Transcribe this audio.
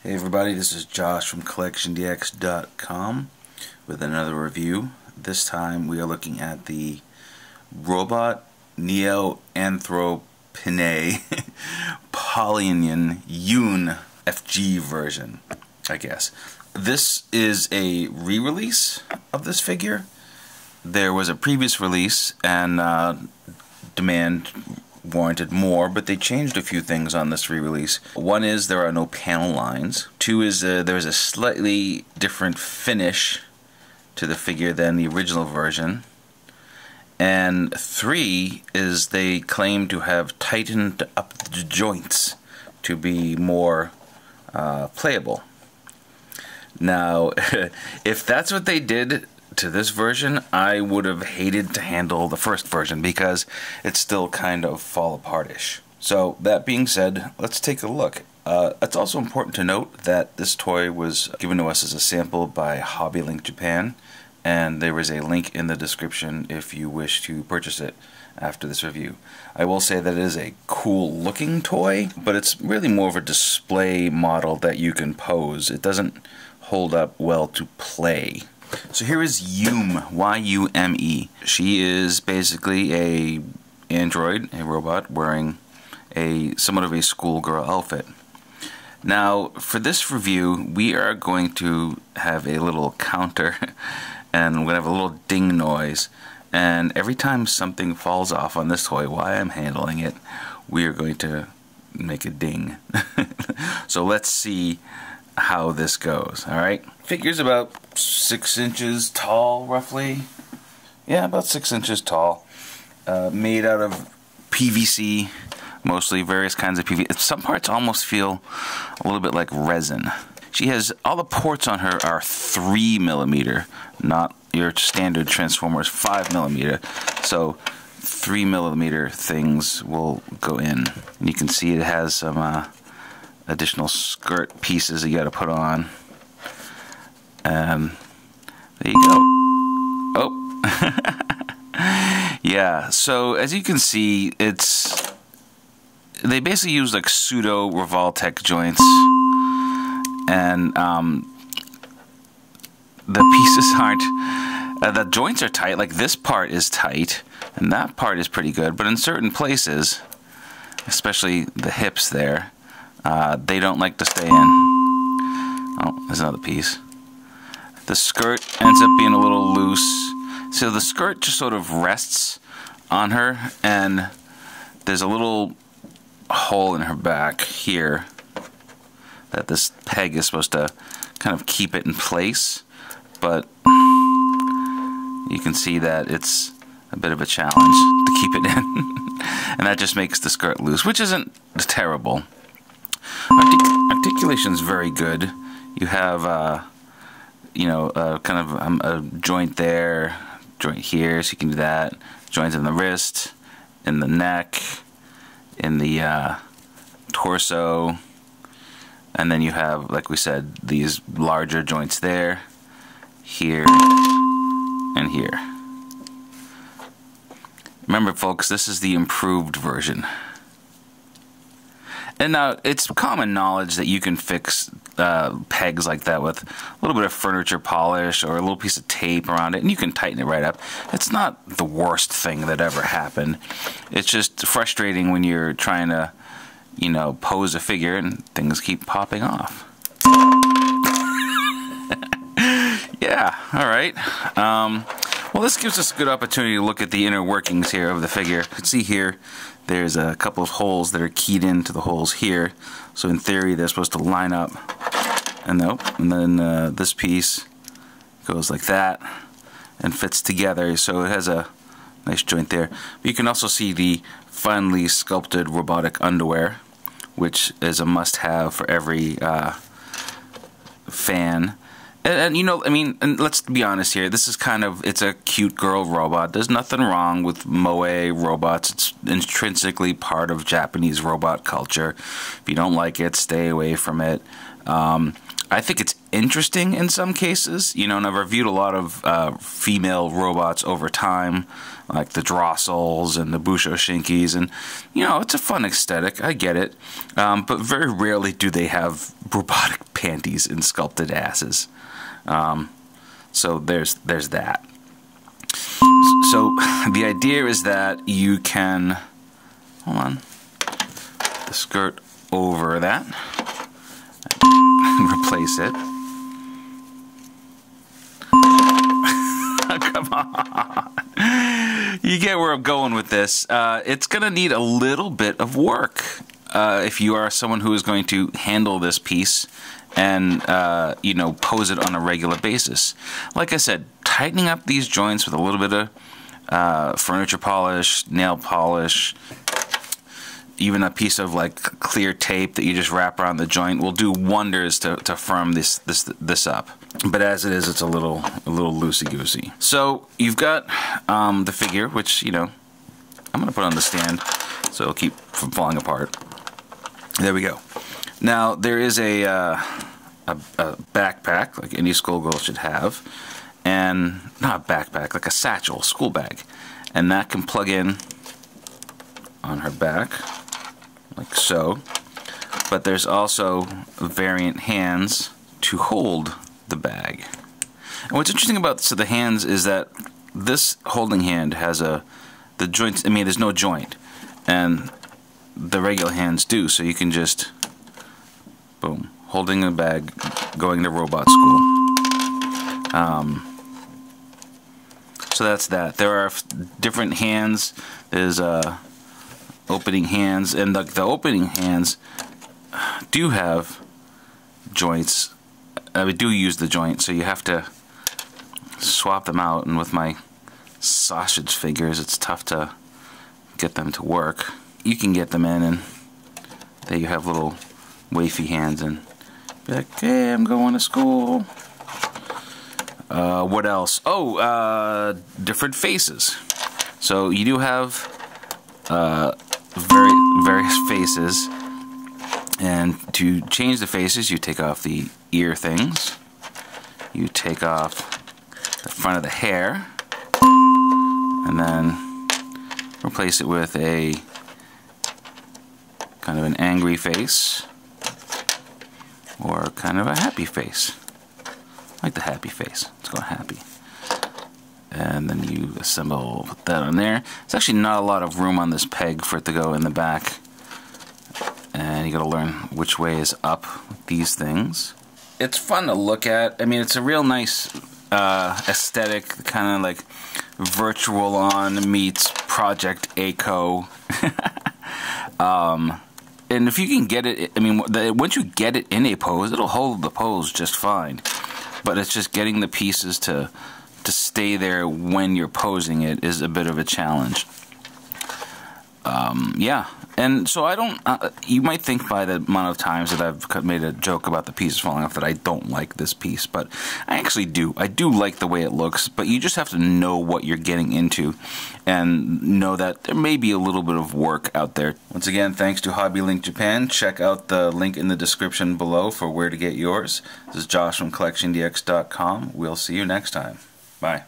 Hey everybody, this is Josh from CollectionDX.com with another review. This time we are looking at the Robot Neo-Anthropine Polynian Yume FG version, I guess. This is a re-release of this figure. There was a previous release and demand warranted more, but they changed a few things on this re-release. One is there are no panel lines. Two is there's a slightly different finish to the figure than the original version. And three is they claim to have tightened up the joints to be more playable. Now, if that's what they did to this version, I would have hated to handle the first version because it's still kind of fall apart-ish. So that being said, let's take a look. It's also important to note that this toy was given to us as a sample by HobbyLink Japan, and there is a link in the description if you wish to purchase it after this review. I will say that it is a cool looking toy, but it's really more of a display model that you can pose. It doesn't hold up well to play. So here is Yume, Y-U-M-E. She is basically a android, a robot, wearing a somewhat of a schoolgirl outfit. Now, for this review, we are going to have a little counter, and we're going to have a little ding noise. And every time something falls off on this toy while I'm handling it, we are going to make a ding. So let's see how this goes. Alright, figure's about 6 inches tall, roughly. Yeah, about 6 inches tall. Made out of PVC, mostly various kinds of PVC. Some parts almost feel a little bit like resin. She has, all the ports on her are 3mm, not your standard Transformers 5mm. So 3mm things will go in. And you can see it has some additional skirt pieces that you got to put on. There you go. Oh. Yeah, so as you can see, they basically use like pseudo Revoltech joints, and the pieces aren't, the joints are tight. Like this part is tight and that part is pretty good, but in certain places, especially the hips there, they don't like to stay in. Oh, there's another piece. The skirt ends up being a little loose. So the skirt just sort of rests on her, and there's a little hole in her back here that this peg is supposed to kind of keep it in place. But you can see that it's a bit of a challenge to keep it in. And that just makes the skirt loose, which isn't terrible. Articulation's very good. You have, you know, kind of a joint there, joint here, so you can do that. Joints in the wrist, in the neck, in the torso, and then you have, like we said, these larger joints there, here, and here. Remember, folks, this is the improved version. And now, it's common knowledge that you can fix pegs like that with a little bit of furniture polish or a little piece of tape around it, and you can tighten it right up. It's not the worst thing that ever happened. It's just frustrating when you're trying to, you know, pose a figure and things keep popping off. Yeah, alright. Well, this gives us a good opportunity to look at the inner workings here of the figure. You can see here, there's a couple of holes that are keyed into the holes here. So in theory, they're supposed to line up. And nope. And then this piece goes like that and fits together. So it has a nice joint there. But you can also see the finely sculpted robotic underwear, which is a must-have for every fan. And you know, I mean, and let's be honest here, this is kind of, it's a cute girl robot. There's nothing wrong with moe robots. It's intrinsically part of Japanese robot culture. If you don't like it, stay away from it. I think it's interesting in some cases, you know, and I've reviewed a lot of female robots over time, like the Drossels and the Bushoshinkis, and, you know, it's a fun aesthetic, I get it, but very rarely do they have robotic panties and sculpted asses. So there's that. So the idea is that you can, hold on, the skirt over that, replace it. Come on. You get where I'm going with this. It's going to need a little bit of work if you are someone who is going to handle this piece and, you know, pose it on a regular basis. Like I said, tightening up these joints with a little bit of furniture polish, nail polish, even a piece of like clear tape that you just wrap around the joint will do wonders to firm this up. But as it is, it's a little loosey-goosey. So you've got the figure, which, you know, I'm going to put on the stand so it'll keep from falling apart. There we go. Now there is a backpack like any schoolgirl should have, and not a backpack, like a satchel, school bag, and that can plug in on her back like so. But there's also variant hands to hold the bag. And what's interesting about the hands is that this holding hand has the joints. I mean, there's no joint, and the regular hands do. So you can just boom, holding the bag, going to robot school. So that's that. There are different hands. There's opening hands, and the opening hands do have joints. We do use the joint, so you have to swap them out, and with my sausage figures it's tough to get them to work. You can get them in, and there you have little wafy hands, and be like, hey, I'm going to school. What else? Oh, different faces. So you do have various faces, and to change the faces you take off the ear things, you take off the front of the hair, and then replace it with a kind of an angry face or kind of a happy face. I like the happy face. Let's go happy. And then you assemble, put that on there. There's actually not a lot of room on this peg for it to go in the back, and you gotta learn which way is up with these things. It's fun to look at. I mean, it's a real nice aesthetic, kind of like Virtual On meets Project ACO. And if you can get it, I mean, once you get it in a pose, it'll hold the pose just fine. But it's just getting the pieces to stay there when you're posing it is a bit of a challenge. Yeah, and so I don't, you might think by the amount of times that I've made a joke about the pieces falling off that I don't like this piece, but I actually do. I do like the way it looks, but you just have to know what you're getting into and know that there may be a little bit of work out there. Once again, thanks to Hobby Link Japan. Check out the link in the description below for where to get yours. This is Josh from CollectionDX.com. We'll see you next time. Bye.